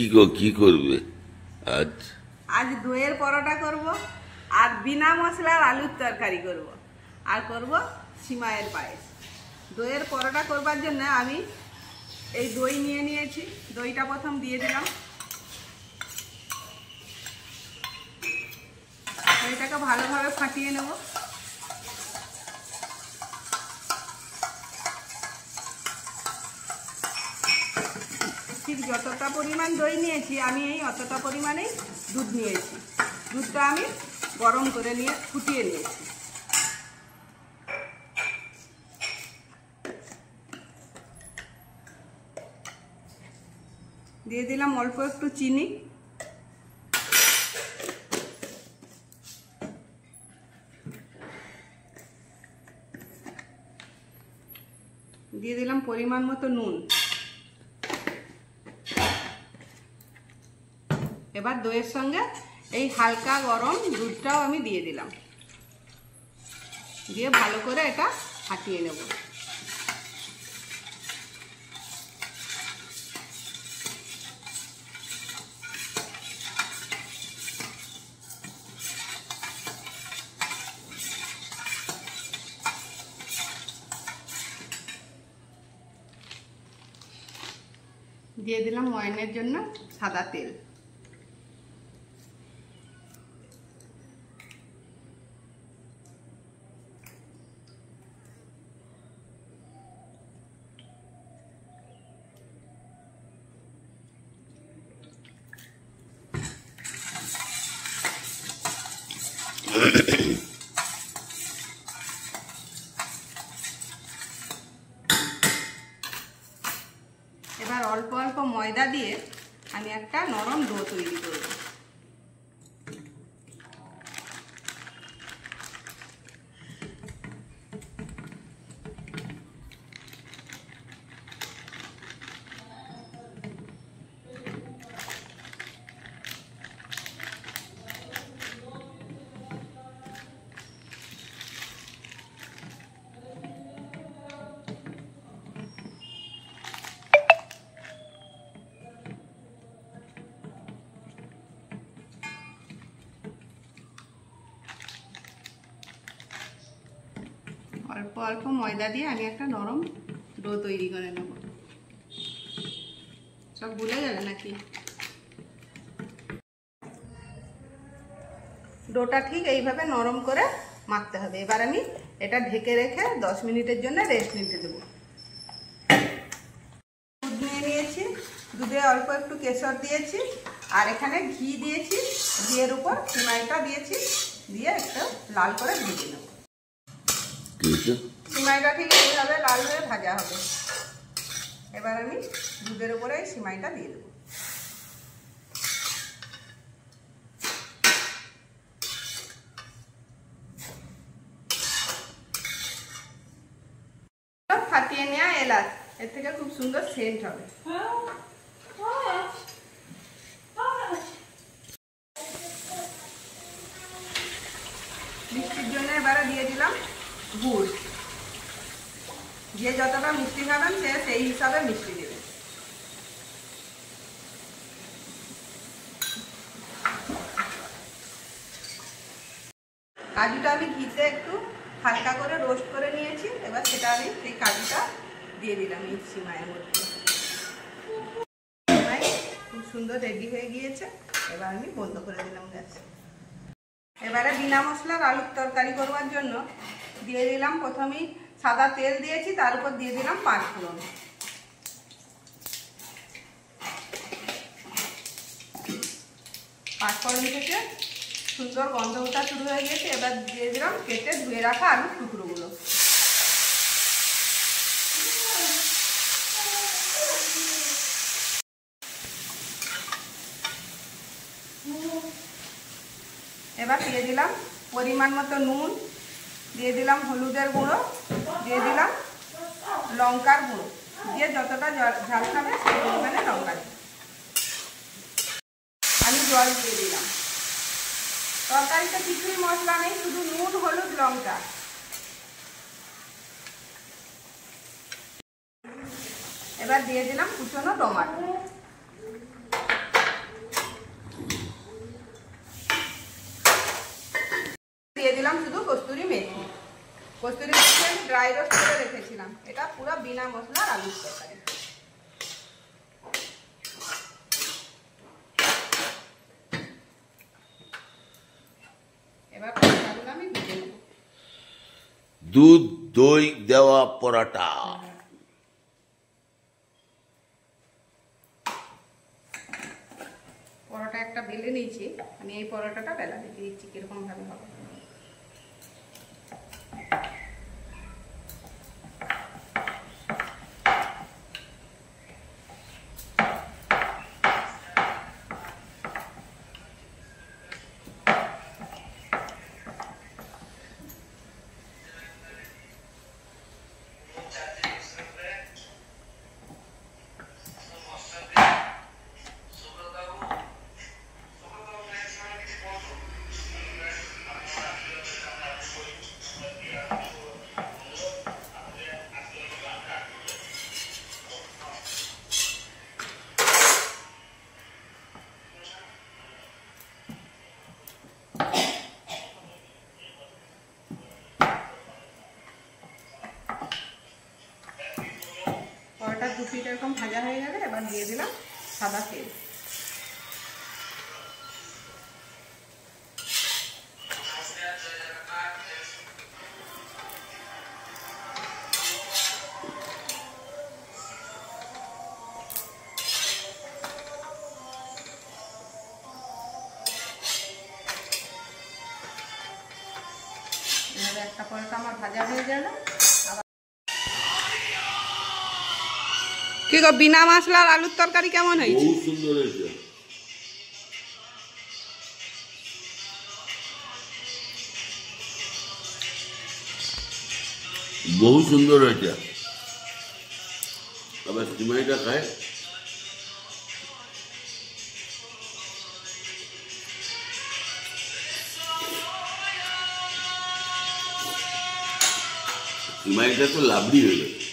কি করবে আজ? আজ দইয়ের পরোটা করব, আর বিনা মশলার আলুর তরকারি করব, আর করব সিমাইয়ের পায়েস। দইয়ের পরোটা করবার জন্য আমি এই দই নিয়ে নিয়েছি। দইটা প্রথম দিয়ে দিলাম। দইটাকে ভালোভাবে ফাটিয়ে নেব। ঠিক যতটা পরিমাণ দই নিয়েছি আমি অতটা পরিমাণেই দুধ নিয়েছি। দুধটা আমি গরম করে নিয়ে ফুটিয়ে নিয়েছি। দিয়ে দিলাম অল্প একটু চিনি, দিয়ে দিলাম পরিমাণ মতো নুন। এবার দইয়ের সঙ্গে এই হালকা গরম দুধটাও আমি দিয়ে দিলাম, দিয়ে ভালো করে এটা ফাটিয়ে নেব। দিয়ে দিলাম ময়ানের জন্য সাদা তেল। এবার অল্প অল্প ময়দা দিয়ে আমি একটা নরম ডো তৈরি করব। অল্প অল্প ময়দা দিয়ে আমি একটা নরম ডো তৈরি করে নেব। সব ভুলে গেলে নাকি? ডোটা ঠিক এইভাবে নরম করে মাখতে হবে। এবার আমি এটা ঢেকে রেখে 10 মিনিটের জন্য রেস্ট নিতে দেবো। দুধ নিয়ে নিয়েছি, দুধে অল্প একটু কেশর দিয়েছি, আর এখানে ঘি দিয়েছি। ঘিয়ের উপর সিমাইটা দিয়েছি, দিয়ে একটু লাল করে ভেজে নেব। সিমাইটা ঠিক এইভাবে লাল হয়ে ভাজা হবে। এবার আমি দুধের উপরে এই সিমাইটা দিয়ে দেবো। ফাটিয়ে নেওয়া এলাচ, এর থেকে খুব সুন্দর সেন্ট হবে। মিষ্টির জন্য এবারে দিয়ে দিলাম গুড়। যে যতটা মিষ্টি খাবেন সে সেই হিসাবে মিষ্টি দেবেন। কাজুটা আমি ঘিতে একটু হালকা করে রোস্ট করে নিয়েছি। এবার সেটা আমি সেই কাজুটা দিয়ে দিলাম এই সিমাইয়ের মধ্যে। সিমাই খুব সুন্দর রেডি হয়ে গিয়েছে। এবার আমি বন্ধ করে দিলাম গ্যাস। এবারে বিনা মশলার আলুর তরকারি করবার জন্য দিয়ে দিলাম, প্রথমেই সাদা তেল দিয়েছি, তার উপর দিয়ে দিলাম 5 ফোড়ন। পাঁচফোড়ন থেকে সুন্দর গন্ধ ওঠা শুরু হয়ে গেছে। এবার দিয়ে দিলাম কেটে ধুয়ে রাখা আলুর টুকরোগুলো। এবার দিয়ে দিলাম পরিমাণ মতো নুন, দিয়ে দিলাম হলুদের গুঁড়ো, দিয়ে দিলাম লঙ্কার গুঁড়ো, দিয়ে যতটা ঝাল খাবে সেই পরিমাণে লঙ্কা দিই। আমি জল দিয়ে দিলাম। তরকারিতে কিছুই মশলা নেই, শুধু নুন, হলুদ, লঙ্কা। এবার দিয়ে দিলাম কুচনো টমেটো। ড্রাই রোস্ট করে রেখেছিলাম। এটা পুরো বিনা মশলার আলুর তরকারি। এবার পরোটাগুলো আমি ভেজে নেব। দুধ দই দেওয়া পরোটা। পরোটা একটা বেলে নিয়েছি, আমি এই পরোটাটা বেলা দেখে দিচ্ছি কিরকম ভাবে হবে। পরোটা দু পিঠ এরকম ভাজা হয়ে গেলে এবার দিয়ে দিলাম সাদা তেল। এভাবে একটা পরোটা আমার ভাজা হয়ে গেল। কি গো, বিনা মশলার আলুর তরকারি কেমন হয়েছে? বহু সুন্দর হয়েছে। বহু সুন্দর হয়েছে। আবার সিমাইটা খায়। সিমাইটা তো লাভলি হয়ে গেছে।